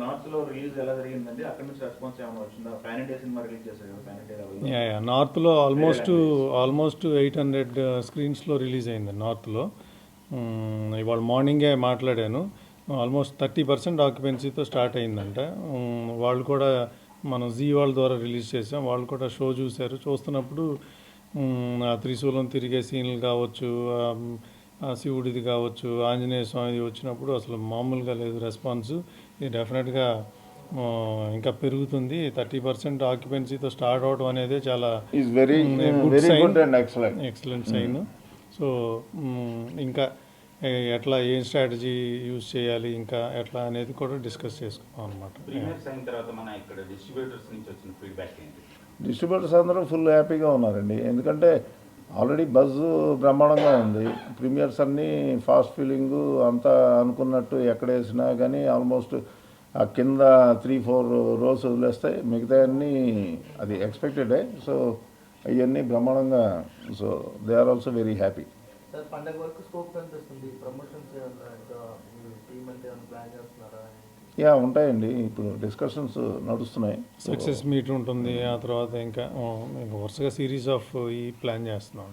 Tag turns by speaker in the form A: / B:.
A: నార్త్లో రిలీజ్ ఎలా జరిగిందండి? అక్కడ నుంచి రెస్పాన్స్ ఏమైనా వచ్చిందా? పాన్ ఇండియా సినిమా రిలీజ్ చేశారు కదా, పాన్ ఇండియా లెవెల్లో.
B: నార్త్లో ఆల్మోస్ట్ 800 స్క్రీన్స్లో రిలీజ్ అయింది నార్త్లో. ఇవాళ మార్నింగే మాట్లాడాను. ఆల్మోస్ట్ 30% ఆక్యుపెన్సీతో స్టార్ట్ అయిందంట. వాళ్ళు కూడా మనం జీ వాళ్ళ ద్వారా రిలీజ్ చేసాం. వాళ్ళు కూడా షో చూశారు. చూస్తున్నప్పుడు ఆ త్రిశూలం తిరిగే సీన్లు కావచ్చు, ఆ శివుడిది కావచ్చు, ఆంజనేయ స్వామిది వచ్చినప్పుడు అసలు మామూలుగా లేదు రెస్పాన్స్. ఇది డెఫినెట్గా ఇంకా పెరుగుతుంది. 30% ఆక్యుపెన్సీతో స్టార్ట్ అవడం అనేది చాలా ఎక్సలెంట్ సైన్. సో ఇంకా ఎట్లా ఏం స్ట్రాటజీ యూజ్ చేయాలి, ఇంకా ఎట్లా అనేది కూడా డిస్కస్ చేసుకున్నాం అనమాట.
C: డిస్ట్రిబ్యూటర్స్ అందరూ ఫుల్ హ్యాపీగా ఉన్నారండి. ఎందుకంటే ఆల్రెడీ బజ్ బ్రహ్మాండంగా ఉంది. ప్రీమియర్స్ అన్నీ ఫాస్ట్ ఫీలింగు అంతా అనుకున్నట్టు ఎక్కడ వేసినా కానీ ఆల్మోస్ట్ ఆ కింద 3-4 రోస్ వదిలేస్తాయి, మిగతా అన్నీ అది ఎక్స్పెక్టెడే. సో అవన్నీ బ్రహ్మాండంగా. So they are also very happy.
D: పండగ వరకు స్కోప్ కనిపిస్తుంది. ప్రమోషన్స్ టీమ్ అంటే ప్లాన్ చేస్తున్నారా?
C: ఉంటాయండి. ఇప్పుడు డిస్కషన్స్ నడుస్తున్నాయి.
B: సక్సెస్ మీట్ ఉంటుంది. ఆ తర్వాత ఇంకా వరుసగా సిరీస్ ఆఫ్ ఈ ప్లాన్ చేస్తున్నాం.